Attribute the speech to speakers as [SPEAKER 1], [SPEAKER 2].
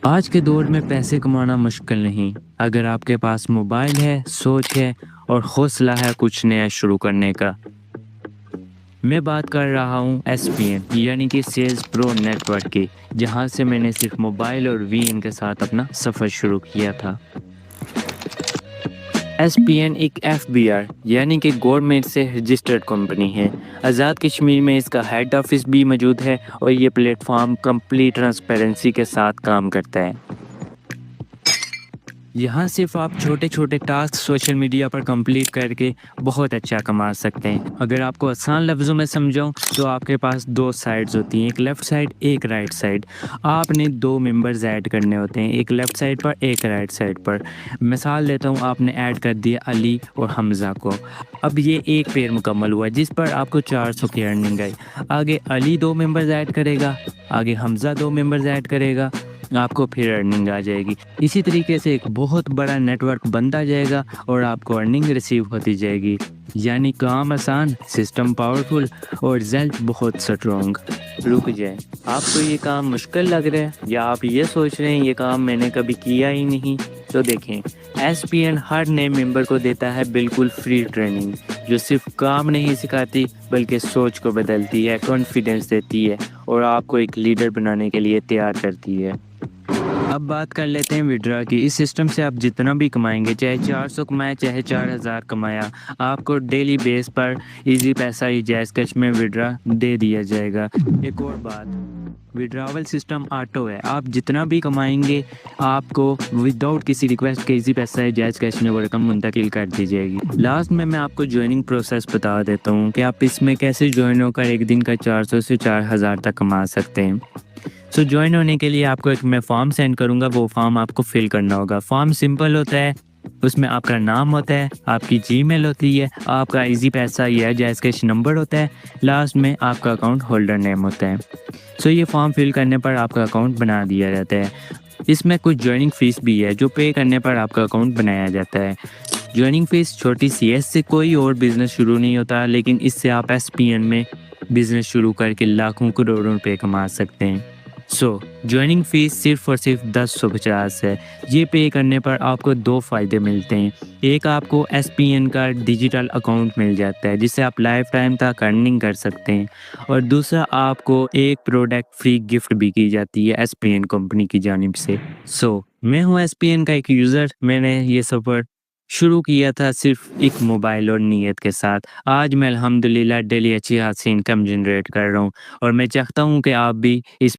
[SPEAKER 1] आज के दौर में पैसे कमाना मुश्किल नहीं, अगर आपके पास मोबाइल है, सोच है और हौसला है कुछ नया शुरू करने का। मैं बात कर रहा हूँ एसपीएन यानी कि सेल्स प्रो नेटवर्क की, जहाँ से मैंने सिर्फ मोबाइल और वीएन के साथ अपना सफ़र शुरू किया था। एसपीएन एक एफबीआर यानी कि गवर्नमेंट से रजिस्टर्ड कंपनी है। आज़ाद कश्मीर में इसका हेड ऑफिस भी मौजूद है और ये प्लेटफॉर्म कंप्लीट ट्रांसपेरेंसी के साथ काम करता है। यहाँ सिर्फ आप छोटे छोटे टास्क सोशल मीडिया पर कंप्लीट करके बहुत अच्छा कमा सकते हैं। अगर आपको आसान लफ्ज़ों में समझाऊँ तो आपके पास दो साइड्स होती हैं, एक लेफ़्ट साइड एक राइट साइड। आपने दो मेंबर्स ऐड करने होते हैं, एक लेफ़्ट साइड पर एक राइट साइड पर। मिसाल देता हूँ, आपने ऐड कर दिया अली और हमज़ा को। अब ये एक पेयर मुकम्मल हुआ जिस पर आपको 400 की अर्निंग आई। आगे अली दो मेंबर्स ऐड करेगा, आगे हमज़ा दो मेंबर्स ऐड करेगा, आपको फिर अर्निंग आ जाएगी। इसी तरीके से एक बहुत बड़ा नेटवर्क बनता जाएगा और आपको अर्निंग रिसीव होती जाएगी। यानी काम आसान, सिस्टम पावरफुल और रिजल्ट बहुत स्ट्रॉन्ग। रुक जाए, आपको ये काम मुश्किल लग रहा है या आप ये सोच रहे हैं ये काम मैंने कभी किया ही नहीं? तो देखें, एसपीएन हर नए मेंबर को देता है बिल्कुल फ्री ट्रेनिंग, जो सिर्फ काम नहीं सिखाती बल्कि सोच को बदलती है, कॉन्फिडेंस देती है और आपको एक लीडर बनाने के लिए तैयार करती है। अब बात कर लेते हैं विड्रा की। इस सिस्टम से आप जितना भी कमाएंगे, चाहे 400 कमाए चाहे 4000 कमाया, आपको डेली बेस पर इजी पैसा ही जैज़ कैश में विड्रा दे दिया जाएगा। एक और बात, विड्रावल सिस्टम ऑटो है, आप जितना भी कमाएंगे आपको विदाउट किसी रिक्वेस्ट के इजी पैसा है जैज़ कैश में वो रकम मुंतकिल कर दी जाएगी। लास्ट में मैं आपको ज्वाइनिंग प्रोसेस बता देता हूँ कि आप इसमें कैसे ज्वाइन होकर एक दिन का 400 से 4000 तक कमा सकते हैं। सो ज्वाइन होने के लिए आपको एक मैं फॉर्म सेंड करूँगा, वो फॉर्म आपको फिल करना होगा। फॉर्म सिंपल होता है, उसमें आपका नाम होता है, आपकी जीमेल होती है, आपका इजी पैसा या जैज़ कैश नंबर होता है, लास्ट में आपका अकाउंट होल्डर नेम होता है। सो ये फॉर्म फिल करने पर आपका अकाउंट बना दिया जाता है। इसमें कुछ ज्वाइनिंग फ़ीस भी है जो पे करने पर आपका अकाउंट बनाया जाता है। ज्वाइनिंग फ़ीस छोटी सी है, इससे कोई और बिज़नेस शुरू नहीं होता, लेकिन इससे आप एसपीएन में बिज़नेस शुरू करके लाखों करोड़ों रुपए कमा सकते हैं। ज्वाइनिंग फीस सिर्फ और सिर्फ 1050 है। ये पे करने पर आपको दो फ़ायदे मिलते हैं। एक, आपको एसपीएन का डिजिटल अकाउंट मिल जाता है जिससे आप लाइफ टाइम तक अर्निंग कर सकते हैं, और दूसरा, आपको एक प्रोडक्ट फ्री गिफ्ट भी की जाती है एसपीएन कंपनी की जानिब से। मैं हूँ एसपीएन का एक यूज़र। मैंने ये सफ़र शुरू किया था सिर्फ एक मोबाइल और नीयत के साथ। आज मैं अल्हम्दुलिल्लाह डेली अच्छी खासी इनकम जनरेट कर रहा हूँ और मैं चाहता हूँ कि आप भी इस